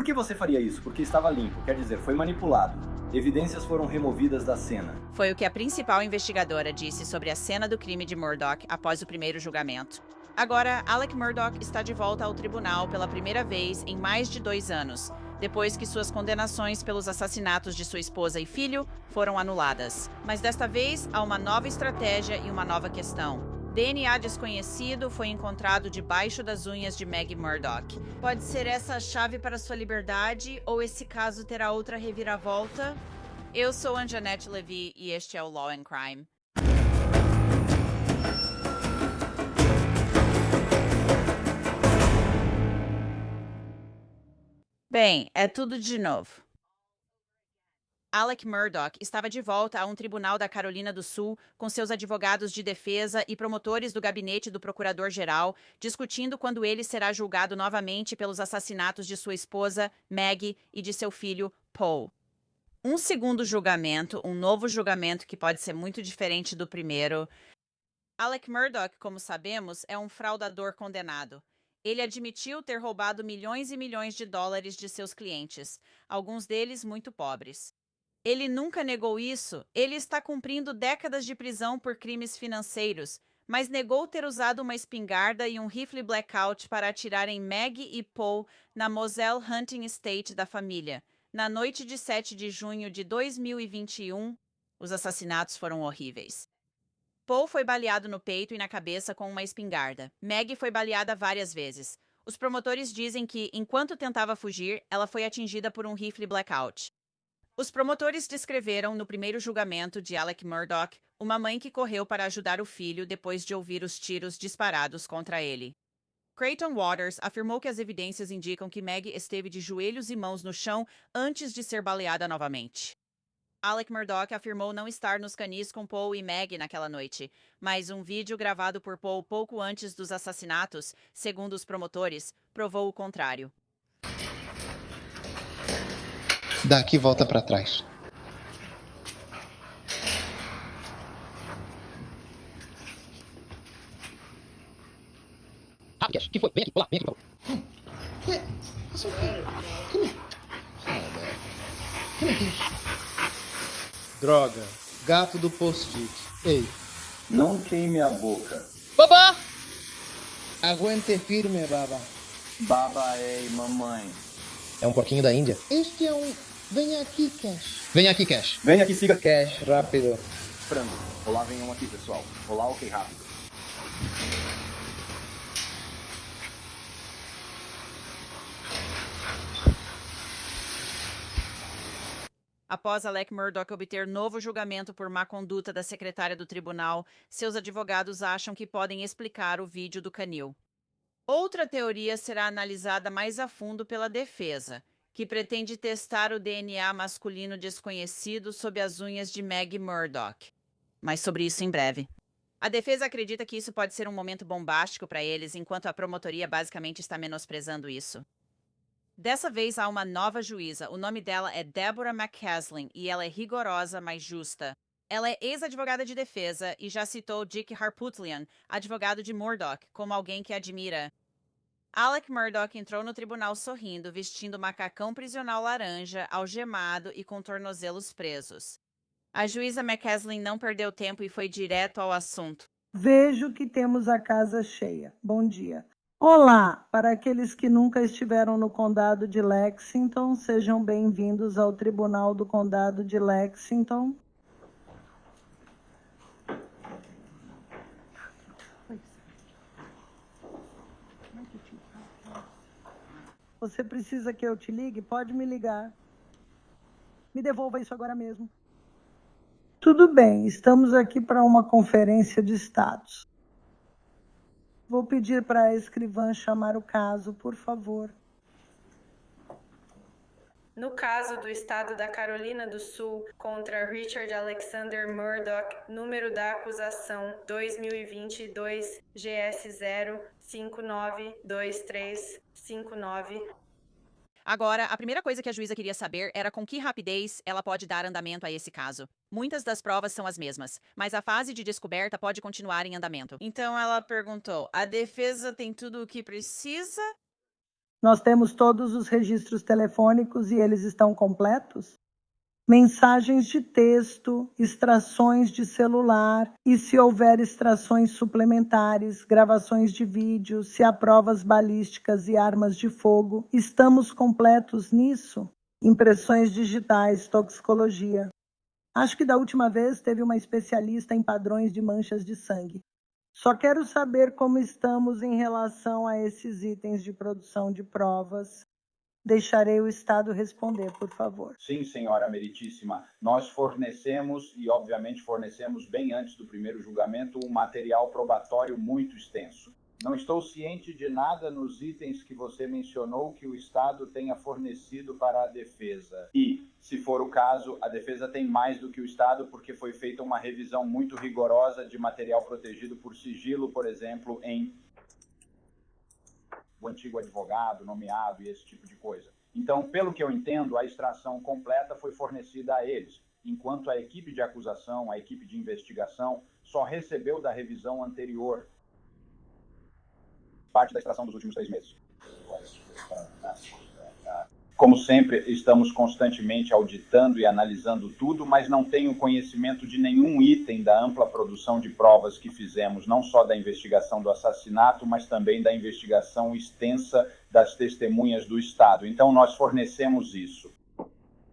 Por que você faria isso? Porque estava limpo, quer dizer, foi manipulado. Evidências foram removidas da cena. Foi o que a principal investigadora disse sobre a cena do crime de Murdaugh após o primeiro julgamento. Agora, Alec Murdaugh está de volta ao tribunal pela primeira vez em mais de 2 anos, depois que suas condenações pelos assassinatos de sua esposa e filho foram anuladas. Mas desta vez, há uma nova estratégia e uma nova questão. DNA desconhecido foi encontrado debaixo das unhas de Maggie Murdaugh. Pode ser essa a chave para sua liberdade, ou esse caso terá outra reviravolta? Eu sou Anjanette Levy e este é o Law and Crime. Bem, é tudo de novo. Alec Murdaugh estava de volta a um tribunal da Carolina do Sul com seus advogados de defesa e promotores do gabinete do procurador-geral, discutindo quando ele será julgado novamente pelos assassinatos de sua esposa, Maggie, e de seu filho, Paul. Um segundo julgamento, um novo julgamento que pode ser muito diferente do primeiro. Alec Murdaugh, como sabemos, é um fraudador condenado. Ele admitiu ter roubado milhões e milhões de dólares de seus clientes, alguns deles muito pobres. Ele nunca negou isso. Ele está cumprindo décadas de prisão por crimes financeiros, mas negou ter usado uma espingarda e um rifle blackout para atirar em Maggie e Paul na Moselle Hunting Estate da família. Na noite de 7 de junho de 2021, os assassinatos foram horríveis. Paul foi baleado no peito e na cabeça com uma espingarda. Maggie foi baleada várias vezes. Os promotores dizem que, enquanto tentava fugir, ela foi atingida por um rifle blackout. Os promotores descreveram no primeiro julgamento de Alec Murdaugh uma mãe que correu para ajudar o filho depois de ouvir os tiros disparados contra ele. Creighton Waters afirmou que as evidências indicam que Maggie esteve de joelhos e mãos no chão antes de ser baleada novamente. Alec Murdaugh afirmou não estar nos canis com Paul e Maggie naquela noite, mas um vídeo gravado por Paul pouco antes dos assassinatos, segundo os promotores, provou o contrário. Daqui volta pra trás. Rápido, Cash. Que foi? Vem aqui, olá, vem aqui, por favor. Droga. Gato do post-it. Ei, Não queime a boca. Babá! aguente firme, baba. Baba é mamãe. É um porquinho da Índia. Este é um... Vem aqui, Cash. Vem aqui, Cash. Vem aqui, siga. Cash, rápido. Frango. Olá, venham aqui, pessoal. Olá, ok, rápido. Após Alec Murdaugh obter novo julgamento por má conduta da secretária do tribunal, seus advogados acham que podem explicar o vídeo do canil. Outra teoria será analisada mais a fundo pela defesa, que pretende testar o DNA masculino desconhecido sob as unhas de Maggie Murdaugh. Mas sobre isso em breve. A defesa acredita que isso pode ser um momento bombástico para eles, enquanto a promotoria basicamente está menosprezando isso. Dessa vez há uma nova juíza. O nome dela é Deborah McCaslin e ela é rigorosa, mas justa. Ela é ex-advogada de defesa e já citou Dick Harpootlian, advogado de Murdaugh, como alguém que admira. Alec Murdaugh entrou no tribunal sorrindo, vestindo macacão prisional laranja, algemado e com tornozelos presos. A juíza McCaslin não perdeu tempo e foi direto ao assunto. Vejo que temos a casa cheia. Bom dia. Olá, para aqueles que nunca estiveram no condado de Lexington, sejam bem-vindos ao Tribunal do Condado de Lexington. Você precisa que eu te ligue? Pode me ligar. Me devolva isso agora mesmo. Tudo bem, estamos aqui para uma conferência de status. Vou pedir para a escrivã chamar o caso, por favor. No caso do Estado da Carolina do Sul contra Richard Alexander Murdaugh, número da acusação 2022 GS 0592359. Agora, a primeira coisa que a juíza queria saber era com que rapidez ela pode dar andamento a esse caso. Muitas das provas são as mesmas, mas a fase de descoberta pode continuar em andamento. Então ela perguntou: a defesa tem tudo o que precisa? Nós temos todos os registros telefônicos e eles estão completos? Mensagens de texto, extrações de celular e, se houver extrações suplementares, gravações de vídeo, se há provas balísticas e armas de fogo, estamos completos nisso? Impressões digitais, toxicologia. Acho que da última vez teve uma especialista em padrões de manchas de sangue. Só quero saber como estamos em relação a esses itens de produção de provas. Deixarei o Estado responder, por favor. Sim, senhora meritíssima. Nós fornecemos, e obviamente fornecemos bem antes do primeiro julgamento, um material probatório muito extenso. Não estou ciente de nada nos itens que você mencionou que o Estado tenha fornecido para a defesa. E, se for o caso, a defesa tem mais do que o Estado, porque foi feita uma revisão muito rigorosa de material protegido por sigilo, por exemplo, em o antigo advogado nomeado e esse tipo de coisa. Então, pelo que eu entendo, a extração completa foi fornecida a eles, enquanto a equipe de acusação, a equipe de investigação, só recebeu da revisão anterior parte da extração dos últimos 3 meses. Como sempre, estamos constantemente auditando e analisando tudo, mas não tenho conhecimento de nenhum item da ampla produção de provas que fizemos, não só da investigação do assassinato, mas também da investigação extensa das testemunhas do Estado. Então, nós fornecemos isso.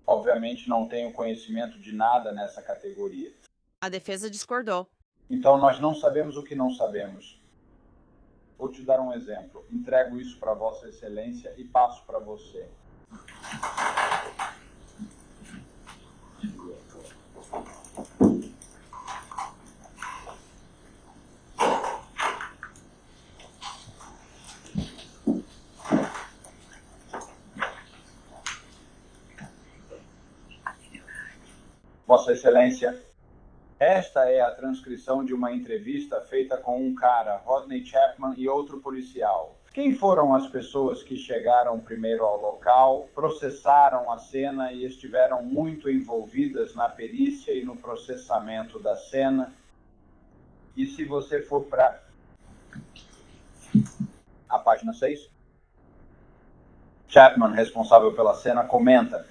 Obviamente, não tenho conhecimento de nada nessa categoria. A defesa discordou. Então, nós não sabemos o que não sabemos. Vou te dar um exemplo. Entrego isso para Vossa Excelência e passo para você. Vossa Excelência, esta é a transcrição de uma entrevista feita com um cara, Rodney Chapman, e outro policial. Quem foram as pessoas que chegaram primeiro ao local, processaram a cena e estiveram muito envolvidas na perícia e no processamento da cena? E se você for para a página 6, Chapman, responsável pela cena, comenta: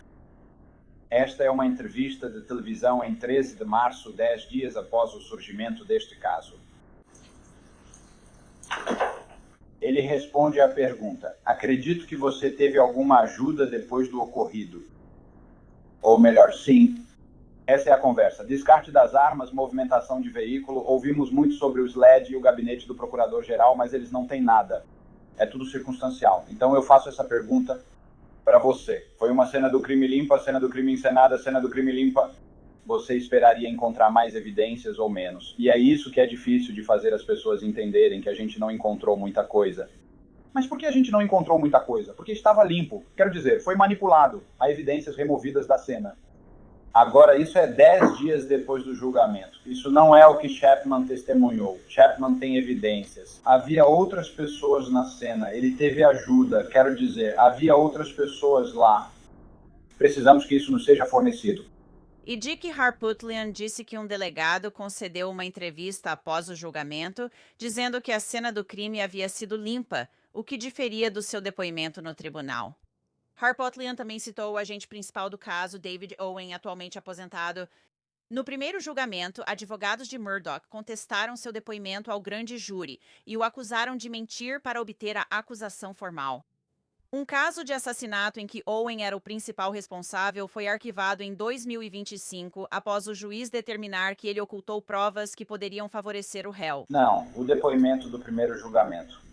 esta é uma entrevista de televisão em 13 de março, 10 dias após o surgimento deste caso. Ele responde à pergunta: acredito que você teve alguma ajuda depois do ocorrido. Ou melhor, sim. Essa é a conversa. Descarte das armas, movimentação de veículo. Ouvimos muito sobre o SLED e o gabinete do procurador-geral, mas eles não têm nada. É tudo circunstancial. Então eu faço essa pergunta para você. Foi uma cena do crime limpa, cena do crime encenada, cena do crime limpa. Você esperaria encontrar mais evidências ou menos. E é isso que é difícil de fazer as pessoas entenderem, que a gente não encontrou muita coisa. Mas por que a gente não encontrou muita coisa? Porque estava limpo. Quero dizer, foi manipulado. Há evidências removidas da cena. Agora, isso é 10 dias depois do julgamento. Isso não é o que Chapman testemunhou. Chapman tem evidências. Havia outras pessoas na cena. Ele teve ajuda. Quero dizer, havia outras pessoas lá. Precisamos que isso nos seja fornecido. E Dick Harpootlian disse que um delegado concedeu uma entrevista após o julgamento, dizendo que a cena do crime havia sido limpa, o que diferia do seu depoimento no tribunal. Harpootlian também citou o agente principal do caso, David Owen, atualmente aposentado. No primeiro julgamento, advogados de Murdaugh contestaram seu depoimento ao grande júri e o acusaram de mentir para obter a acusação formal. Um caso de assassinato em que Owen era o principal responsável foi arquivado em 2025, após o juiz determinar que ele ocultou provas que poderiam favorecer o réu. Não, o depoimento do primeiro julgamento.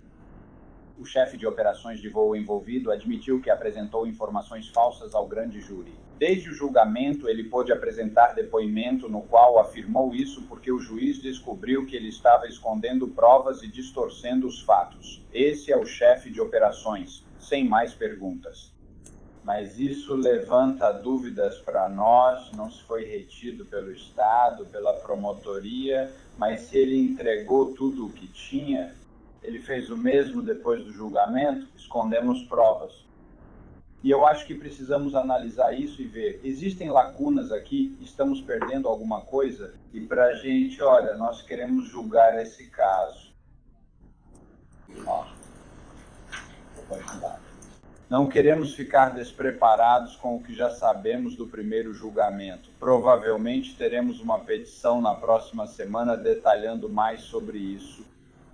O chefe de operações de voo envolvido admitiu que apresentou informações falsas ao grande júri. Desde o julgamento, ele pôde apresentar depoimento no qual afirmou isso porque o juiz descobriu que ele estava escondendo provas e distorcendo os fatos. Esse é o chefe de operações. Sem mais perguntas. Mas isso levanta dúvidas para nós, não se foi retido pelo Estado, pela promotoria, mas se ele entregou tudo o que tinha, ele fez o mesmo depois do julgamento, escondemos provas. E eu acho que precisamos analisar isso e ver, existem lacunas aqui, estamos perdendo alguma coisa? E para a gente, olha, nós queremos julgar esse caso. Ó. Não queremos ficar despreparados com o que já sabemos do primeiro julgamento. Provavelmente teremos uma petição na próxima semana detalhando mais sobre isso.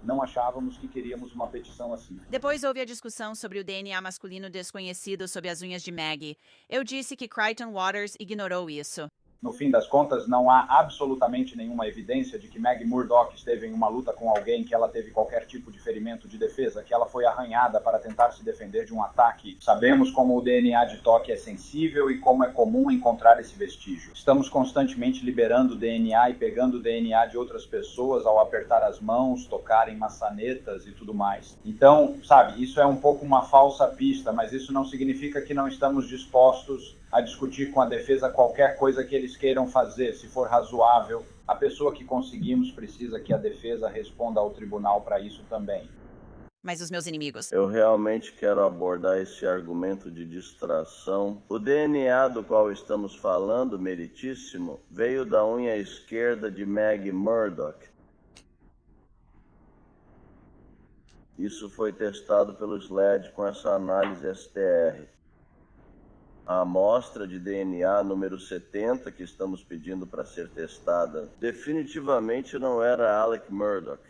Não achávamos que queríamos uma petição assim. Depois houve a discussão sobre o DNA masculino desconhecido sob as unhas de Maggie. Eu disse que Crichton Waters ignorou isso. No fim das contas, não há absolutamente nenhuma evidência de que Maggie Murdock esteve em uma luta com alguém, que ela teve qualquer tipo de ferimento de defesa, que ela foi arranhada para tentar se defender de um ataque. Sabemos como o DNA de toque é sensível e como é comum encontrar esse vestígio. Estamos constantemente liberando DNA e pegando DNA de outras pessoas ao apertar as mãos, tocar em maçanetas e tudo mais. Então, sabe, isso é um pouco uma falsa pista, mas isso não significa que não estamos dispostos a discutir com a defesa qualquer coisa que eles queiram fazer, se for razoável. A pessoa que conseguimos precisa que a defesa responda ao tribunal para isso também. Mas os meus inimigos... Eu realmente quero abordar esse argumento de distração. O DNA do qual estamos falando, meritíssimo, veio da unha esquerda de Maggie Murdock. Isso foi testado pelo SLED com essa análise STR. A amostra de DNA número 70 que estamos pedindo para ser testada definitivamente não era Alec Murdock.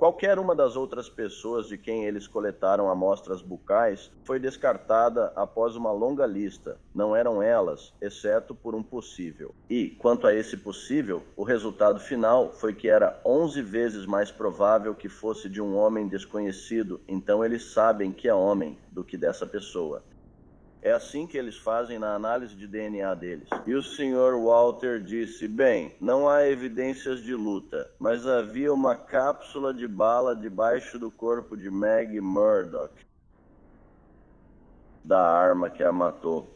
Qualquer uma das outras pessoas de quem eles coletaram amostras bucais foi descartada após uma longa lista. Não eram elas, exceto por um possível. E, quanto a esse possível, o resultado final foi que era 11 vezes mais provável que fosse de um homem desconhecido, então eles sabem que é homem do que dessa pessoa. É assim que eles fazem na análise de DNA deles. E o Sr. Walter disse, bem, não há evidências de luta, mas havia uma cápsula de bala debaixo do corpo de Maggie Murdock, da arma que a matou.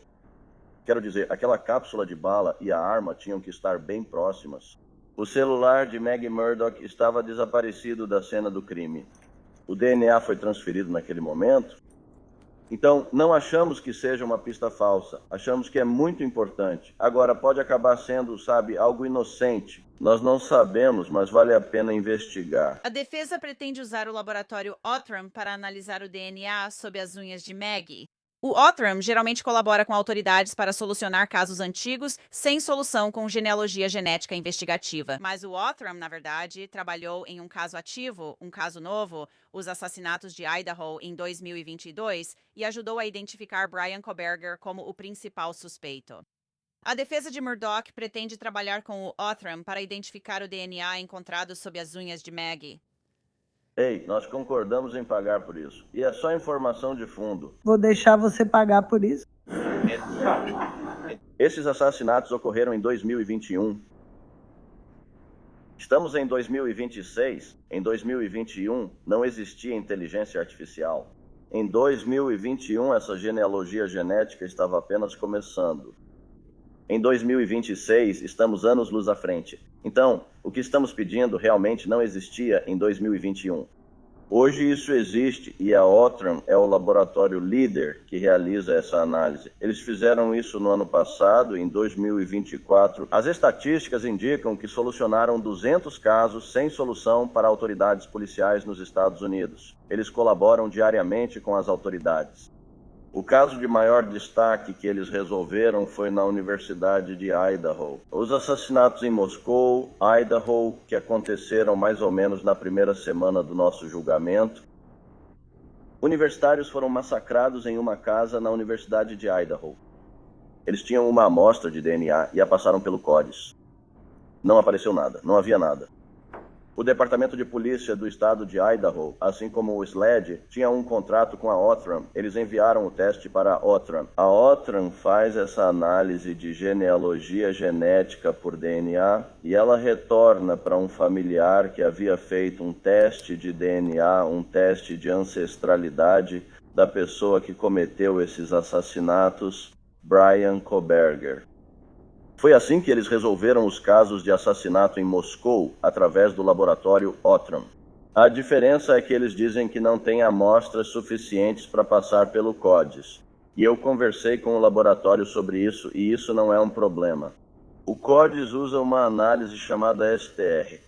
Quero dizer, aquela cápsula de bala e a arma tinham que estar bem próximas. O celular de Maggie Murdock estava desaparecido da cena do crime. O DNA foi transferido naquele momento. Então, não achamos que seja uma pista falsa. Achamos que é muito importante. Agora, pode acabar sendo, sabe, algo inocente. Nós não sabemos, mas vale a pena investigar. A defesa pretende usar o laboratório Othram para analisar o DNA sob as unhas de Maggie. O Othram geralmente colabora com autoridades para solucionar casos antigos sem solução com genealogia genética investigativa. Mas o Othram, na verdade, trabalhou em um caso ativo, um caso novo, os assassinatos de Idaho em 2022, e ajudou a identificar Bryan Kohberger como o principal suspeito. A defesa de Murdock pretende trabalhar com o Othram para identificar o DNA encontrado sob as unhas de Maggie. Ei, nós concordamos em pagar por isso. E é só informação de fundo. Vou deixar você pagar por isso. Esses assassinatos ocorreram em 2021. Estamos em 2026. Em 2021, não existia inteligência artificial. Em 2021, essa genealogia genética estava apenas começando. Em 2026, estamos anos-luz à frente. Então, o que estamos pedindo realmente não existia em 2021. Hoje isso existe e a Othram é o laboratório líder que realiza essa análise. Eles fizeram isso no ano passado, em 2024. As estatísticas indicam que solucionaram 200 casos sem solução para autoridades policiais nos Estados Unidos. Eles colaboram diariamente com as autoridades. O caso de maior destaque que eles resolveram foi na Universidade de Idaho. Os assassinatos em Moscou, Idaho, que aconteceram mais ou menos na primeira semana do nosso julgamento. Universitários foram massacrados em uma casa na Universidade de Idaho. Eles tinham uma amostra de DNA e a passaram pelo CODIS. Não apareceu nada, não havia nada. O Departamento de Polícia do estado de Idaho, assim como o SLED, tinha um contrato com a Othram. Eles enviaram o teste para a Othram. A Othram faz essa análise de genealogia genética por DNA e ela retorna para um familiar que havia feito um teste de DNA, um teste de ancestralidade da pessoa que cometeu esses assassinatos, Bryan Kohberger. Foi assim que eles resolveram os casos de assassinato em Moscou, através do laboratório Othram. A diferença é que eles dizem que não tem amostras suficientes para passar pelo CODIS. E eu conversei com o laboratório sobre isso, e isso não é um problema. O CODIS usa uma análise chamada STR.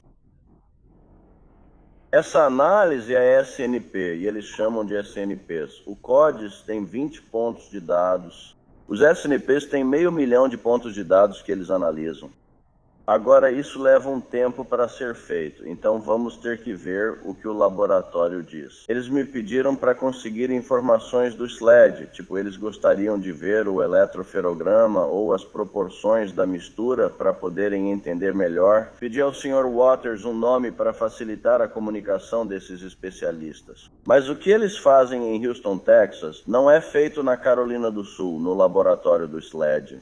Essa análise é SNP, e eles chamam de SNPs. O CODES tem 20 pontos de dados. Os SNPs têm 500 mil de pontos de dados que eles analisam. Agora, isso leva um tempo para ser feito, então vamos ter que ver o que o laboratório diz. Eles me pediram para conseguir informações do SLED, tipo, eles gostariam de ver o eletroferograma ou as proporções da mistura para poderem entender melhor. Pedi ao Sr. Waters um nome para facilitar a comunicação desses especialistas. Mas o que eles fazem em Houston, Texas, não é feito na Carolina do Sul, no laboratório do SLED.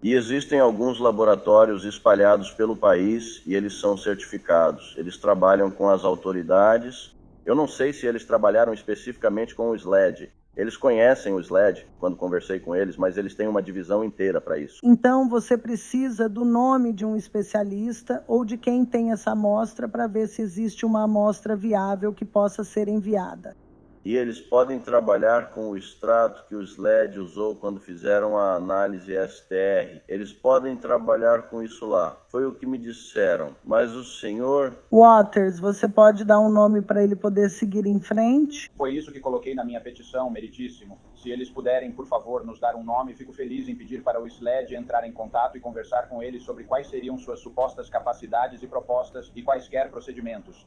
E existem alguns laboratórios espalhados pelo país e eles são certificados. Eles trabalham com as autoridades. Eu não sei se eles trabalharam especificamente com o SLED. Eles conhecem o SLED quando conversei com eles, mas eles têm uma divisão inteira para isso. Então você precisa do nome de um especialista ou de quem tem essa amostra para ver se existe uma amostra viável que possa ser enviada. E eles podem trabalhar com o extrato que o SLED usou quando fizeram a análise STR. Eles podem trabalhar com isso lá. Foi o que me disseram. Mas o senhor... Waters, você pode dar um nome para ele poder seguir em frente? Foi isso que coloquei na minha petição, meritíssimo. Se eles puderem, por favor, nos dar um nome, fico feliz em pedir para o SLED entrar em contato e conversar com eles sobre quais seriam suas supostas capacidades e propostas e quaisquer procedimentos.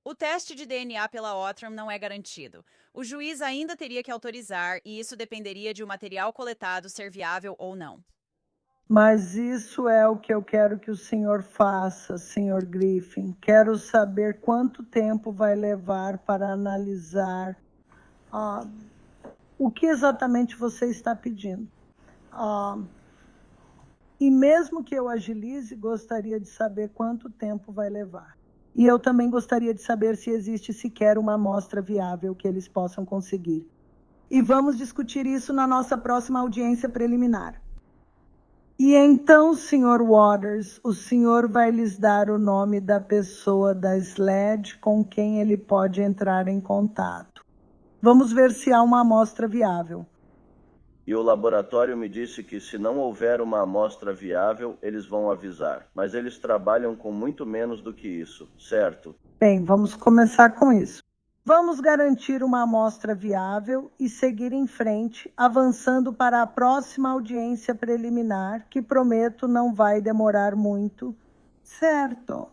O teste de DNA pela Outram não é garantido. O juiz ainda teria que autorizar e isso dependeria de o material coletado ser viável ou não. Mas isso é o que eu quero que o senhor faça, senhor Griffin. Quero saber quanto tempo vai levar para analisar o que exatamente você está pedindo. E mesmo que eu agilize, gostaria de saber quanto tempo vai levar. E eu também gostaria de saber se existe sequer uma amostra viável que eles possam conseguir. E vamos discutir isso na nossa próxima audiência preliminar. E então, Sr. Waters, o senhor vai lhes dar o nome da pessoa da SLED com quem ele pode entrar em contato. Vamos ver se há uma amostra viável. E o laboratório me disse que se não houver uma amostra viável, eles vão avisar. Mas eles trabalham com muito menos do que isso, certo? Bem, vamos começar com isso. Vamos garantir uma amostra viável e seguir em frente, avançando para a próxima audiência preliminar, que prometo não vai demorar muito. Certo.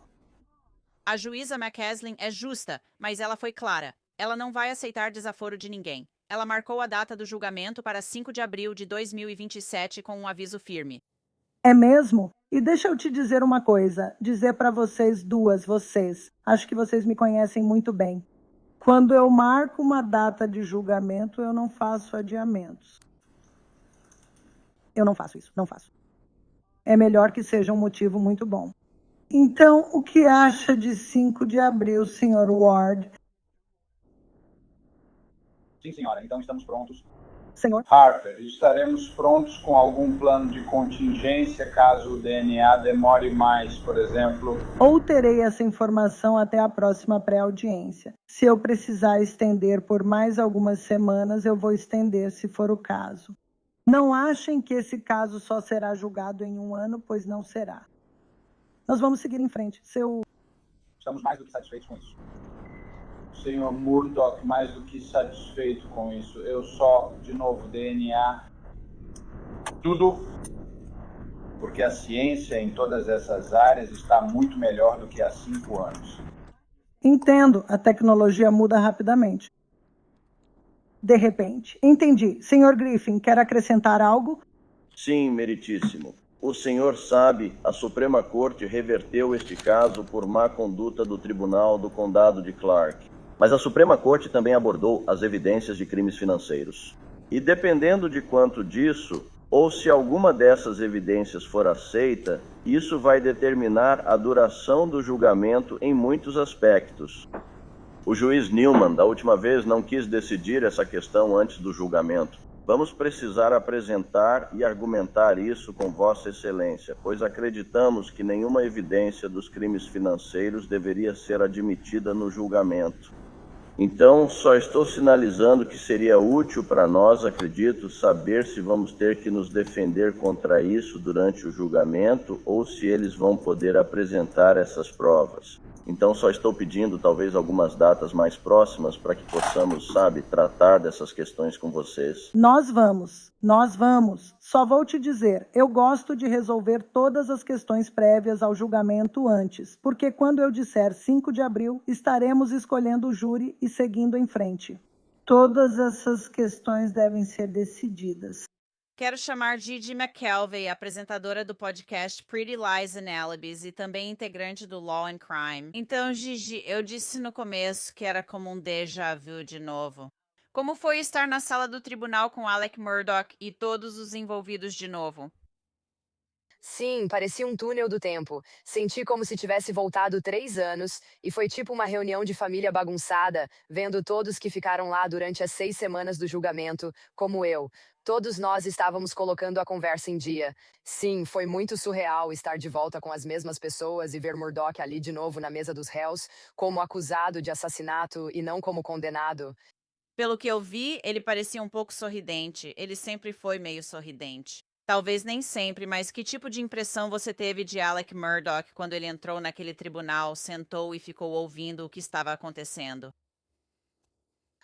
A juíza McCaslin é justa, mas ela foi clara. Ela não vai aceitar desaforo de ninguém. Ela marcou a data do julgamento para 5 de abril de 2027 com um aviso firme. É mesmo? E deixa eu te dizer uma coisa, dizer para vocês duas, acho que vocês me conhecem muito bem. Quando eu marco uma data de julgamento, eu não faço adiamentos. Eu não faço isso, não faço. É melhor que seja um motivo muito bom. Então, o que acha de 5 de abril, Sr. Ward? Sim, senhora. Então estamos prontos. Senhor? Harper, estaremos prontos com algum plano de contingência caso o DNA demore mais, por exemplo? Ou terei essa informação até a próxima pré-audiência. Se eu precisar estender por mais algumas semanas, eu vou estender se for o caso. Não achem que esse caso só será julgado em 1 ano, pois não será. Nós vamos seguir em frente. Estamos mais do que satisfeitos com isso. Senhor Murdoch, mais do que satisfeito com isso. Eu só, de novo, DNA. Tudo porque a ciência em todas essas áreas está muito melhor do que há 5 anos. Entendo, a tecnologia muda rapidamente. De repente. Entendi. Senhor Griffin, quer acrescentar algo? Sim, meritíssimo. O senhor sabe, a Suprema Corte reverteu este caso por má conduta do Tribunal do Condado de Clark. Mas a Suprema Corte também abordou as evidências de crimes financeiros. E dependendo de quanto disso, ou se alguma dessas evidências for aceita, isso vai determinar a duração do julgamento em muitos aspectos. O juiz Newman, da última vez, não quis decidir essa questão antes do julgamento. Vamos precisar apresentar e argumentar isso com Vossa Excelência, pois acreditamos que nenhuma evidência dos crimes financeiros deveria ser admitida no julgamento. Então, só estou sinalizando que seria útil para nós, acredito, saber se vamos ter que nos defender contra isso durante o julgamento ou se eles vão poder apresentar essas provas. Então só estou pedindo talvez algumas datas mais próximas para que possamos, tratar dessas questões com vocês. Nós vamos. Só vou te dizer, eu gosto de resolver todas as questões prévias ao julgamento antes, porque quando eu disser 5 de abril, estaremos escolhendo o júri e seguindo em frente. Todas essas questões devem ser decididas. Quero chamar Gigi McKelvey, apresentadora do podcast Pretty Lies and Alibis e também integrante do Law and Crime. Então, Gigi, eu disse no começo que era como um déjà vu de novo. Como foi estar na sala do tribunal com Alec Murdaugh e todos os envolvidos de novo? Sim, parecia um túnel do tempo. Senti como se tivesse voltado 3 anos, e foi tipo uma reunião de família bagunçada, vendo todos que ficaram lá durante as 6 semanas do julgamento, como eu. Todos nós estávamos colocando a conversa em dia. Sim, foi muito surreal estar de volta com as mesmas pessoas e ver Murdaugh ali de novo na mesa dos réus, como acusado de assassinato e não como condenado. Pelo que eu vi, ele parecia um pouco sorridente. Ele sempre foi meio sorridente. Talvez nem sempre, mas que tipo de impressão você teve de Alec Murdaugh quando ele entrou naquele tribunal, sentou e ficou ouvindo o que estava acontecendo?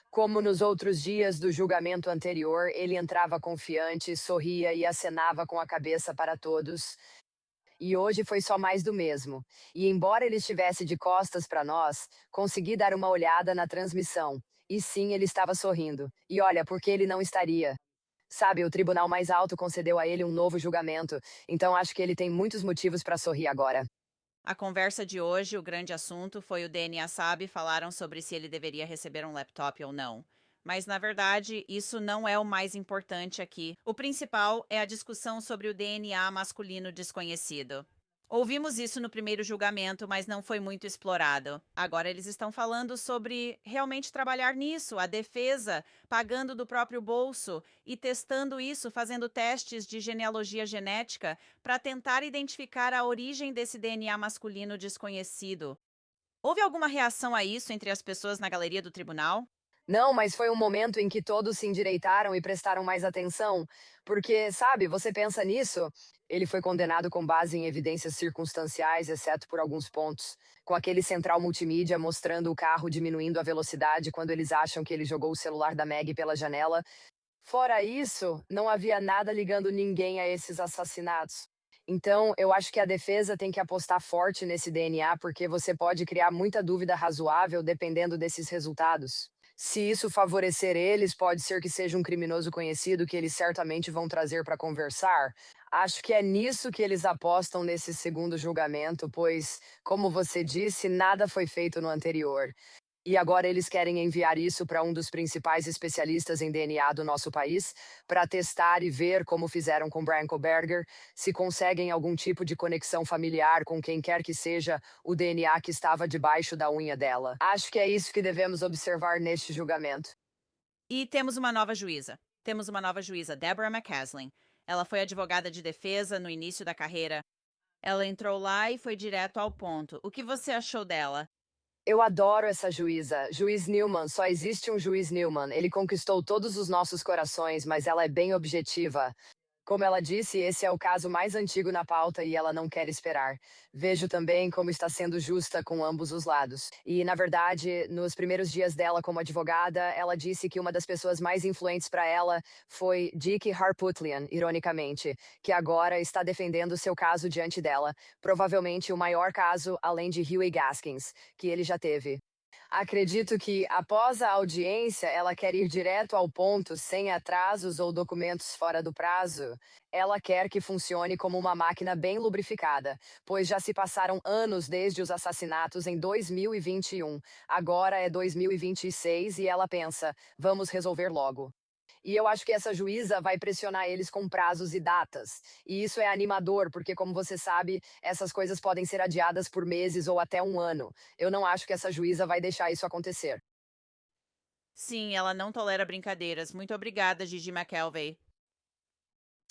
Como nos outros dias do julgamento anterior, ele entrava confiante, sorria e acenava com a cabeça para todos. E hoje foi só mais do mesmo. E embora ele estivesse de costas para nós, consegui dar uma olhada na transmissão. E sim, ele estava sorrindo. E olha, por que ele não estaria? Sabe, o tribunal mais alto concedeu a ele um novo julgamento, então acho que ele tem muitos motivos para sorrir agora. A conversa de hoje, o grande assunto, foi o DNA Sabe falaram sobre se ele deveria receber um laptop ou não. Mas, na verdade, isso não é o mais importante aqui. O principal é a discussão sobre o DNA masculino desconhecido. Ouvimos isso no primeiro julgamento, mas não foi muito explorado. Agora eles estão falando sobre realmente trabalhar nisso, a defesa, pagando do próprio bolso e testando isso, fazendo testes de genealogia genética para tentar identificar a origem desse DNA masculino desconhecido. Houve alguma reação a isso entre as pessoas na galeria do tribunal? Não, mas foi um momento em que todos se endireitaram e prestaram mais atenção, porque, sabe, você pensa nisso? Ele foi condenado com base em evidências circunstanciais, exceto por alguns pontos, com aquele central multimídia mostrando o carro diminuindo a velocidade quando eles acham que ele jogou o celular da Meg pela janela. Fora isso, não havia nada ligando ninguém a esses assassinatos. Então, eu acho que a defesa tem que apostar forte nesse DNA, porque você pode criar muita dúvida razoável dependendo desses resultados. Se isso favorecer eles, pode ser que seja um criminoso conhecido que eles certamente vão trazer para conversar. Acho que é nisso que eles apostam nesse segundo julgamento, pois, como você disse, nada foi feito no anterior. E agora eles querem enviar isso para um dos principais especialistas em DNA do nosso país, para testar e ver, como fizeram com Branko Berger, se conseguem algum tipo de conexão familiar com quem quer que seja o DNA que estava debaixo da unha dela. Acho que é isso que devemos observar neste julgamento. E temos uma nova juíza. Deborah McCaslin. Ela foi advogada de defesa no início da carreira. Ela entrou lá e foi direto ao ponto. O que você achou dela? Eu adoro essa juíza. Juiz Newman, só existe um juiz Newman. Ele conquistou todos os nossos corações, mas ela é bem objetiva. Como ela disse, esse é o caso mais antigo na pauta e ela não quer esperar. Vejo também como está sendo justa com ambos os lados. E, na verdade, nos primeiros dias dela como advogada, ela disse que uma das pessoas mais influentes para ela foi Dick Harpootlian, ironicamente, que agora está defendendo seu caso diante dela. Provavelmente o maior caso, além de Huey Gaskins, que ele já teve. Acredito que, após a audiência, ela quer ir direto ao ponto, sem atrasos ou documentos fora do prazo. Ela quer que funcione como uma máquina bem lubrificada, pois já se passaram anos desde os assassinatos em 2021. Agora é 2026 e ela pensa, vamos resolver logo. E eu acho que essa juíza vai pressionar eles com prazos e datas. E isso é animador, porque, como você sabe, essas coisas podem ser adiadas por meses ou até um ano. Eu não acho que essa juíza vai deixar isso acontecer. Sim, ela não tolera brincadeiras. Muito obrigada, Gigi McKelvey.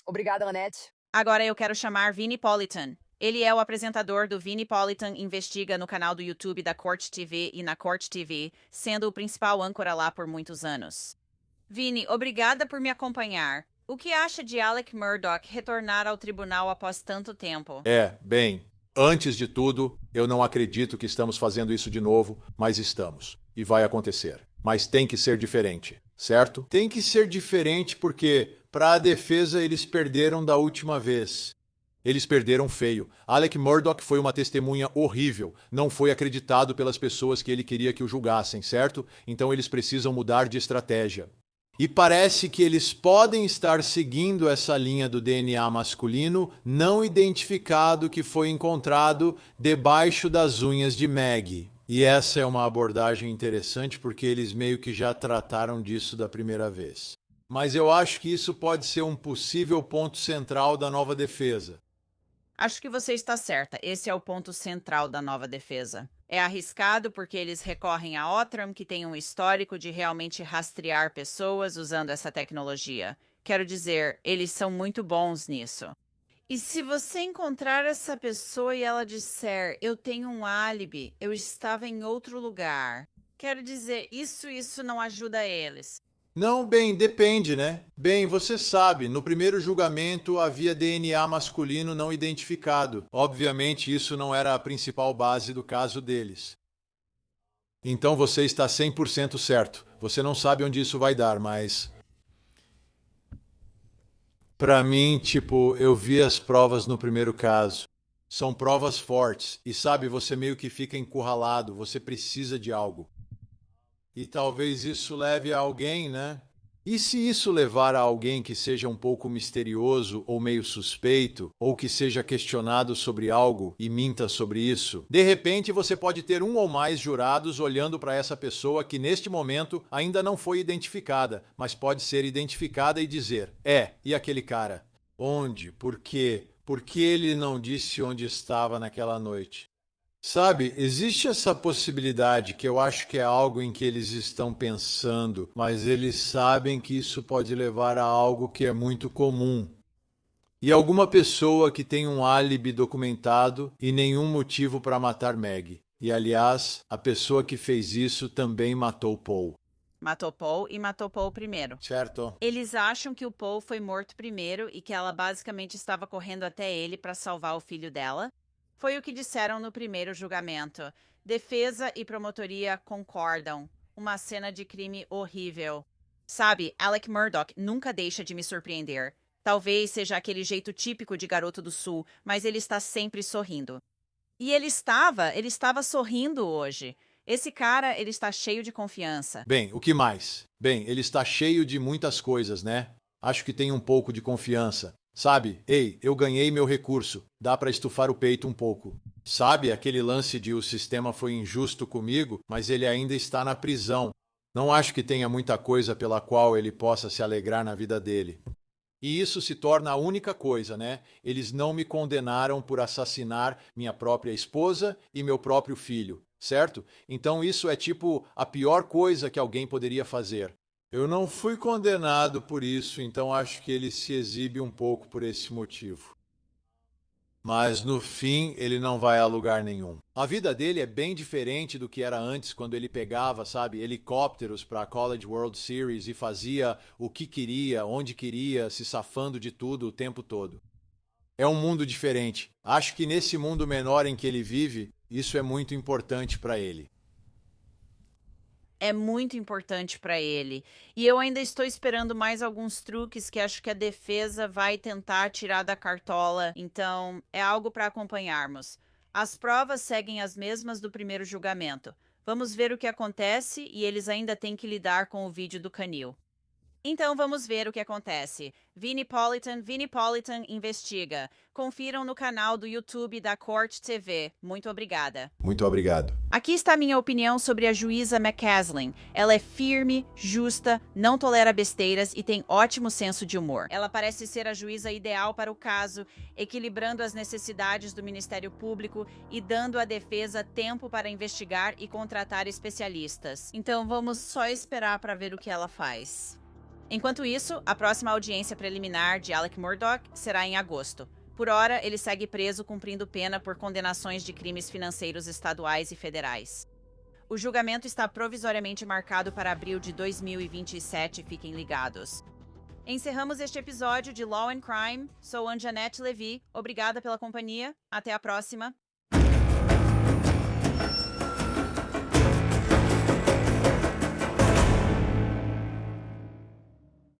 Obrigada, Annette. Agora eu quero chamar Vinnie Politan. Ele é o apresentador do Vinnie Politan Investiga no canal do YouTube da Court TV e na Court TV, sendo o principal âncora lá por muitos anos. Vinnie, obrigada por me acompanhar. O que acha de Alec Murdaugh retornar ao tribunal após tanto tempo? Bem, Antes de tudo, eu não acredito que estamos fazendo isso de novo, mas estamos. E vai acontecer. Mas tem que ser diferente, certo? Tem que ser diferente porque, para a defesa, eles perderam da última vez. Eles perderam feio. Alec Murdaugh foi uma testemunha horrível. Não foi acreditado pelas pessoas que ele queria que o julgassem, certo? Então eles precisam mudar de estratégia. E parece que eles podem estar seguindo essa linha do DNA masculino não identificado que foi encontrado debaixo das unhas de Maggie. E essa é uma abordagem interessante porque eles meio que já trataram disso da primeira vez. Mas eu acho que isso pode ser um possível ponto central da nova defesa. Acho que você está certa. Esse é o ponto central da nova defesa. É arriscado porque eles recorrem a Outram, que tem um histórico de realmente rastrear pessoas usando essa tecnologia. Quero dizer, eles são muito bons nisso. E se você encontrar essa pessoa e ela disser, eu tenho um álibi, eu estava em outro lugar. Quero dizer, isso não ajuda eles. Não, bem, depende, né? Bem, você sabe, no primeiro julgamento havia DNA masculino não identificado. Obviamente, isso não era a principal base do caso deles. Então você está 100% certo. Você não sabe onde isso vai dar, mas... Pra mim, eu vi as provas no primeiro caso. São provas fortes. E sabe, você meio que fica encurralado. Você precisa de algo. E talvez isso leve a alguém, né? E se isso levar a alguém que seja um pouco misterioso ou meio suspeito, ou que seja questionado sobre algo e minta sobre isso, de repente você pode ter um ou mais jurados olhando para essa pessoa que neste momento ainda não foi identificada, mas pode ser identificada e dizer, e aquele cara? Onde? Por quê? Por que ele não disse onde estava naquela noite? Sabe, existe essa possibilidade que eu acho que é algo em que eles estão pensando, mas eles sabem que isso pode levar a algo que é muito comum. E alguma pessoa que tem um álibi documentado e nenhum motivo para matar Maggie. E, aliás, a pessoa que fez isso também matou Paul. Matou Paul e matou Paul primeiro. Certo. Eles acham que o Paul foi morto primeiro e que ela basicamente estava correndo até ele para salvar o filho dela. Foi o que disseram no primeiro julgamento. Defesa e promotoria concordam. Uma cena de crime horrível. Sabe, Alec Murdaugh nunca deixa de me surpreender. Talvez seja aquele jeito típico de garoto do sul, mas ele está sempre sorrindo. E ele estava sorrindo hoje. Esse cara, ele está cheio de confiança. Bem, o que mais? Bem, ele está cheio de muitas coisas, né? Acho que tem um pouco de confiança. Sabe, eu ganhei meu recurso, dá pra estufar o peito um pouco. Sabe, aquele lance de o sistema foi injusto comigo, mas ele ainda está na prisão. Não acho que tenha muita coisa pela qual ele possa se alegrar na vida dele. E isso se torna a única coisa, né? Eles não me condenaram por assassinar minha própria esposa e meu próprio filho, certo? Então isso é a pior coisa que alguém poderia fazer. Eu não fui condenado por isso, então acho que ele se exibe um pouco por esse motivo. Mas no fim, ele não vai a lugar nenhum. A vida dele é bem diferente do que era antes, quando ele pegava, helicópteros para a College World Series e fazia o que queria, onde queria, se safando de tudo o tempo todo. É um mundo diferente. Acho que nesse mundo menor em que ele vive, isso é muito importante para ele. É muito importante para ele. E eu ainda estou esperando mais alguns truques que acho que a defesa vai tentar tirar da cartola. Então, é algo para acompanharmos. As provas seguem as mesmas do primeiro julgamento. Vamos ver o que acontece e eles ainda têm que lidar com o vídeo do canil. Então vamos ver o que acontece. Vinnie Politan investiga. Confiram no canal do YouTube da Court TV. Muito obrigada. Muito obrigado. Aqui está minha opinião sobre a juíza McCaslin. Ela é firme, justa, não tolera besteiras e tem ótimo senso de humor. Ela parece ser a juíza ideal para o caso, equilibrando as necessidades do Ministério Público e dando à defesa tempo para investigar e contratar especialistas. Então vamos só esperar para ver o que ela faz. Enquanto isso, a próxima audiência preliminar de Alec Murdaugh será em agosto. Por hora, ele segue preso cumprindo pena por condenações de crimes financeiros estaduais e federais. O julgamento está provisoriamente marcado para abril de 2027, fiquem ligados. Encerramos este episódio de Law and Crime. Sou Anjanette Levy. Obrigada pela companhia. Até a próxima.